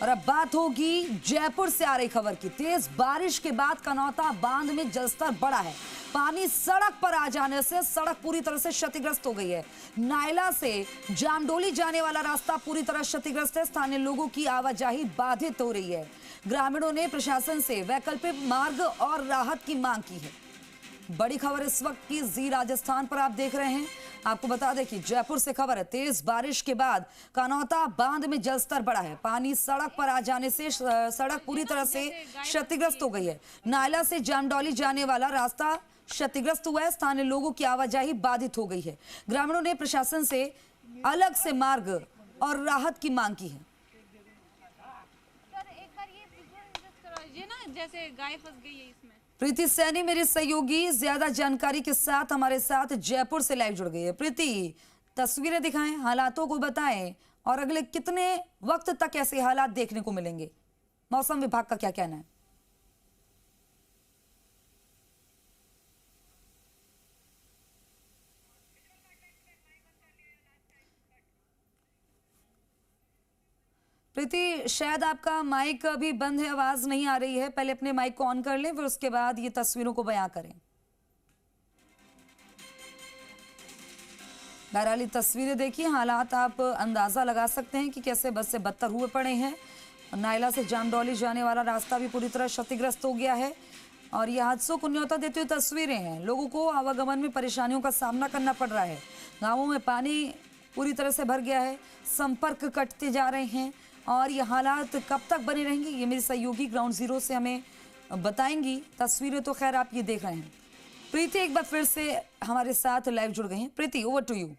और अब बात होगी जयपुर से आ रही खबर की। तेज बारिश के बाद कनौता बांध में जलस्तर बढ़ा है। पानी सड़क पर आ जाने से सड़क पूरी तरह से क्षतिग्रस्त हो गई है। नायला से जामडोली जाने वाला रास्ता पूरी तरह क्षतिग्रस्त है। स्थानीय लोगों की आवाजाही बाधित हो रही है। ग्रामीणों ने प्रशासन से वैकल्पिक मार्ग और राहत की मांग की है। बड़ी खबर इस वक्त की जी राजस्थान पर आप देख रहे हैं। आपको बता दें कि जयपुर से खबर है। तेज बारिश के बाद कनौता बांध में जलस्तर बढ़ा है। पानी सड़क पर आ जाने से सड़क पूरी तरह से क्षतिग्रस्त हो गई है। नायला से जामडौली जाने वाला रास्ता क्षतिग्रस्त हुआ है। स्थानीय लोगों की आवाजाही बाधित हो गई है। ग्रामीणों ने प्रशासन से अलग से मार्ग और राहत की मांग की है। सर एक बार ये विजुअल ना, जैसे गाय फंस गई है इसमें। प्रीति सैनी मेरी सहयोगी ज्यादा जानकारी के साथ हमारे साथ जयपुर से लाइव जुड़ गई है। प्रीति, तस्वीरें दिखाएं, हालातों को बताएं और अगले कितने वक्त तक ऐसे हालात देखने को मिलेंगे? मौसम विभाग का क्या कहना है? प्रीति, शायद आपका माइक अभी बंद है, आवाज नहीं आ रही है। पहले अपने माइक को ऑन कर लें, फिर उसके बाद ये तस्वीरों को बयां करें। बहरहाल तस्वीरें देखिए, हालात आप अंदाजा लगा सकते हैं कि कैसे बस से बदतर हुए पड़े हैं। नायला से जामडौली जाने वाला रास्ता भी पूरी तरह क्षतिग्रस्त हो गया है और ये हादसों को न्योता देती हुई तस्वीरें हैं। लोगों को आवागमन में परेशानियों का सामना करना पड़ रहा है। गांवों में पानी पूरी तरह से भर गया है, संपर्क कटते जा रहे हैं और ये हालात कब तक बने रहेंगे ये मेरी सहयोगी ग्राउंड जीरो से हमें बताएंगी। तस्वीरें तो खैर आप ये देख रहे हैं। प्रीति एक बार फिर से हमारे साथ लाइव जुड़ गई हैं। प्रीति, ओवर टू यू।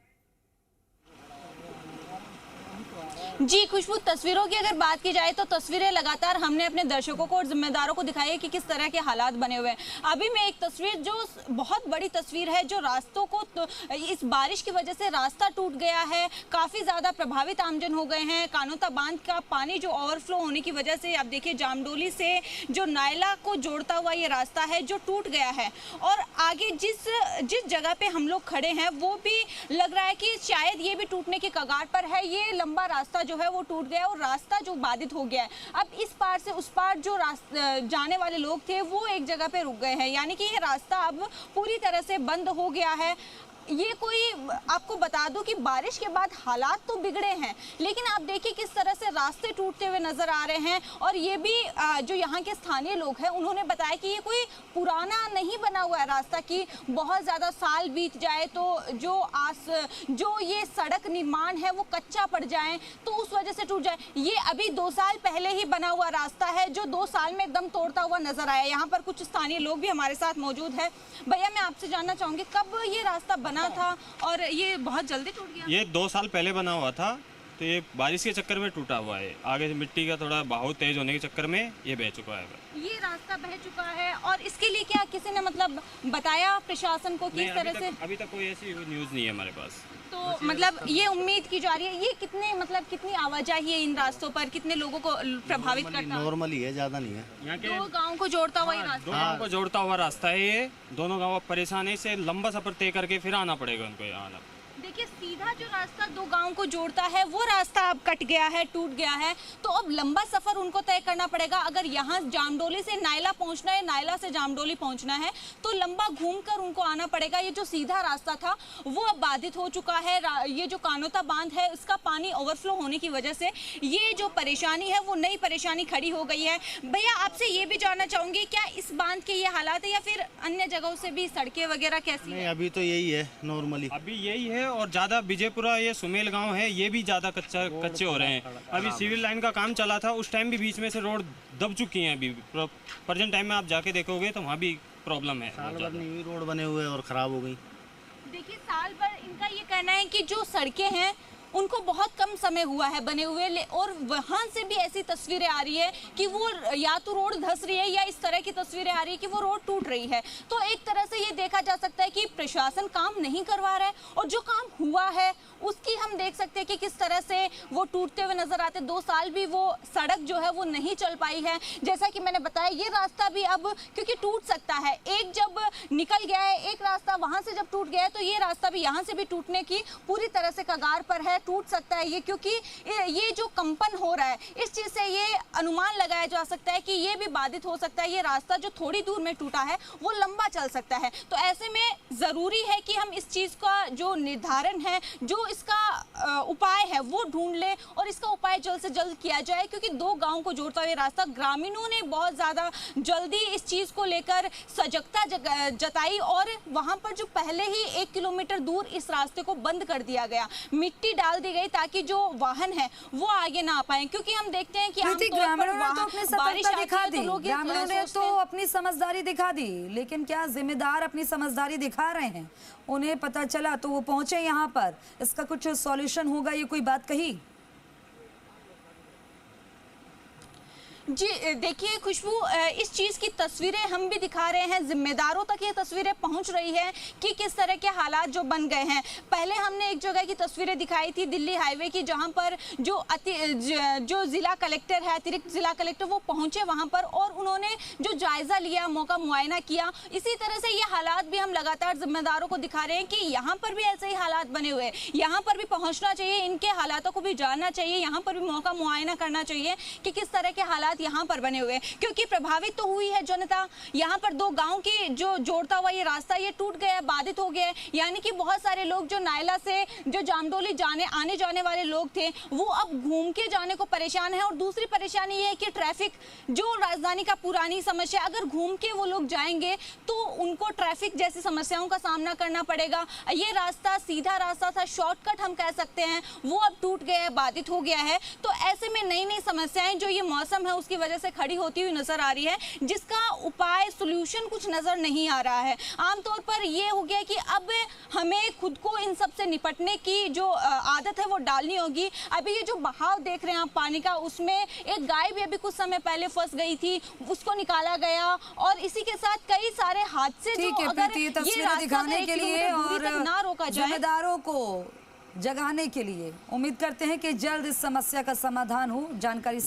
जी खुशबू, तस्वीरों की अगर बात की जाए तो तस्वीरें लगातार हमने अपने दर्शकों को और जिम्मेदारों को दिखाई है कि किस तरह के हालात बने हुए हैं। अभी मैं एक तस्वीर, जो बहुत बड़ी तस्वीर है, जो रास्तों को तो इस बारिश की वजह से रास्ता टूट गया है, काफ़ी ज़्यादा प्रभावित आमजन हो गए हैं। कनौता बांध का पानी जो ओवरफ्लो होने की वजह से आप देखिए जामडोली से जो नायला को जोड़ता हुआ ये रास्ता है जो टूट गया है और आगे जिस जगह पे हम लोग खड़े हैं वो भी लग रहा है कि शायद ये भी टूटने की कगार पर है। ये लंबा रास्ता जो है वो टूट गया और रास्ता जो बाधित हो गया है। अब इस पार से उस पार जो जाने वाले लोग थे वो एक जगह पे रुक गए हैं, यानी कि ये रास्ता अब पूरी तरह से बंद हो गया है। ये कोई, आपको बता दूं कि बारिश के बाद हालात तो बिगड़े हैं, लेकिन आप देखिए किस तरह से रास्ते टूटते हुए नजर आ रहे हैं। और ये भी जो यहाँ के स्थानीय लोग हैं उन्होंने बताया कि ये कोई पुराना नहीं बना हुआ है रास्ता कि बहुत ज़्यादा साल बीत जाए तो जो ये सड़क निर्माण है वो कच्चा पड़ जाए तो उस वजह से टूट जाए। ये अभी 2 साल पहले ही बना हुआ रास्ता है जो 2 साल में एकदम तोड़ता हुआ नजर आया। यहाँ पर कुछ स्थानीय लोग भी हमारे साथ मौजूद है। भैया, मैं आपसे जानना चाहूँगी कब ये रास्ता बना था और ये बहुत जल्दी टूट गया? ये 2 साल पहले बना हुआ था, तो ये बारिश के चक्कर में टूटा हुआ है। आगे से मिट्टी का थोड़ा बहाव तेज होने के चक्कर में ये बह चुका है। ये रास्ता बह चुका है और इसके लिए क्या किसी ने मतलब बताया प्रशासन को किस तरह से? अभी तक कोई ऐसी न्यूज़ नहीं है हमारे पास। तो मतलब ये उम्मीद की जा रही है, ये कितनी आवाजाही है इन रास्तों पर, कितने लोगों को प्रभावित करता है? नॉर्मली है, ज्यादा नहीं है। यहाँ के 2 गाँव को जोड़ता हुआ ये रास्ता, 2 गाँव को जोड़ता हुआ रास्ता है। ये दोनों गाँव परेशान है, इससे लंबा सफर तय करके फिर आना पड़ेगा उनको यहाँ। देखिए सीधा जो रास्ता 2 गांव को जोड़ता है वो रास्ता अब कट गया है, टूट गया है, तो अब लंबा सफर उनको तय करना पड़ेगा। अगर यहाँ जामडोली से नायला पहुंचना है, नायला से जामडोली पहुंचना है तो लंबा घूमकर उनको आना पड़ेगा। ये जो सीधा रास्ता था वो अब बाधित हो चुका है। ये जो कनौता बांध है इसका पानी ओवरफ्लो होने की वजह से ये जो परेशानी है वो नई परेशानी खड़ी हो गई है। भैया, आपसे ये भी जानना चाहूंगी, क्या इस बांध के ये हालात है या फिर अन्य जगहों से भी सड़कें वगैरह कैसी है? अभी तो यही है, नॉर्मली अभी यही है। और ज़्यादा विजयपुरा, ये सुमेल गांव है, ये भी ज़्यादा कच्चे हो रहे हैं। अभी सिविल लाइन का काम चला था, उस टाइम भी बीच में से रोड दब चुकी हैं। अभी प्रेजेंट टाइम में आप जाके देखोगे तो वहाँ भी प्रॉब्लम है। साल भर नहीं हुई, रोड बने हुए और ख़राब हो गई। देखिए साल भर इनका ये कहना है कि जो सड़कें हैं उनको बहुत कम समय हुआ है बने हुए, और वहाँ से भी ऐसी तस्वीरें आ रही है कि वो या तो रोड धंस रही है या इस तरह की तस्वीरें आ रही है कि वो रोड टूट रही है। तो एक तरह से ये देखा जा सकता है कि प्रशासन काम नहीं करवा रहा है और जो काम हुआ है उसकी हम देख सकते हैं कि किस तरह से वो टूटते हुए नजर आते। 2 साल भी वो सड़क जो है वो नहीं चल पाई है। जैसा कि मैंने बताया ये रास्ता भी अब क्योंकि टूट सकता है, एक जब निकल गया है एक रास्ता, वहाँ से जब टूट गया है तो ये रास्ता भी यहाँ से भी टूटने की पूरी तरह से कगार पर है। टूट सकता है ये, क्योंकि ये जो कंपन हो रहा है इस चीज से ये अनुमान लगाया जा सकता है कि ये भी बाधित हो सकता है। ये रास्ता जो थोड़ी दूर में टूटा है वो लंबा चल सकता है। तो ऐसे में जरूरी है कि हम इस चीज का जो निर्धारण है, जो इसका उपाय है वो ढूंढ ले और इसका उपाय जल्द से जल्द किया जाए, क्योंकि दो गांव को जोड़ता हुआ रास्ता, ग्रामीणों ने बहुत ज्यादा जल्दी इस चीज को लेकर सजगता जताई और वहां पर जो पहले ही 1 किलोमीटर दूर इस रास्ते को बंद कर दिया गया, मिट्टी डाल दी गई ताकि जो वाहन है वो आगे ना आ पाए। क्योंकि हम देखते हैं कि ग्रामीणों ने तो अपनी सतर्कता दिखा दी, ग्रामीणों ने तो हैं अपनी समझदारी दिखा दी, लेकिन क्या जिम्मेदार अपनी समझदारी दिखा रहे हैं? उन्हें पता चला तो वो पहुंचे यहाँ पर, इसका कुछ सॉल्यूशन होगा, ये कोई बात कही? जी देखिए खुशबू, इस चीज़ की तस्वीरें हम भी दिखा रहे हैं, जिम्मेदारों तक ये तस्वीरें पहुंच रही है कि किस तरह के हालात जो बन गए हैं। पहले हमने एक जगह की तस्वीरें दिखाई थी दिल्ली हाईवे की, जहां पर जो जिला कलेक्टर है, अतिरिक्त जिला कलेक्टर, वो पहुंचे वहां पर और उन्होंने जो जायजा लिया, मौका मुआयना किया। इसी तरह से ये हालात भी हम लगातार जिम्मेदारों को दिखा रहे हैं कि यहाँ पर भी ऐसे ही हालात बने हुए हैं, यहाँ पर भी पहुँचना चाहिए, इनके हालातों को भी जानना चाहिए, यहाँ पर भी मौका मुआयना करना चाहिए कि किस तरह के हालात यहाँ पर बने हुए, क्योंकि प्रभावित तो हुई है जनता। यहाँ पर दो गांव की जो जोड़ता हुआ ये रास्ता ये टूट गया है, बाधित हो गया है, यानी कि बहुत सारे लोग जो नायला से जो जामडोली आने जाने वाले लोग थे वो अब घूम के जाने को परेशान है। और दूसरी परेशानी ये है कि ट्रैफिक, जो राजधानी का पुरानी समस्या, अगर घूम के वो लोग जाएंगे तो उनको ट्रैफिक जैसी समस्याओं का सामना करना पड़ेगा। ये रास्ता सीधा रास्ता था, शॉर्टकट हम कह सकते हैं, वो अब टूट गया है, बाधित हो गया है। तो ऐसे में नई नई समस्याएं जो ये मौसम है उसकी वजह से खड़ी होती हुई नजर आ रही है, जिसका उपाय सॉल्यूशन कुछ नजर नहीं आ रहा है। आमतौर पर ये हो गया कि अब हमें खुद को इन सब से निपटने की जो आदत है वो डालनी होगी। अभी ये जो बहाव देख रहे हैं आप पानी का, उसमें एक गाय भी अभी कुछ समय पहले फंस गई थी, उसको निकाला गया और इसी के साथ कई सारे हादसे जो अगर ये तस्वीरें दिखाने के लिए और ना रोका जाए, जिम्मेदारों को जगाने के लिए उम्मीद करते हैं कि जल्द इस समस्या का समाधान हो। जानकारी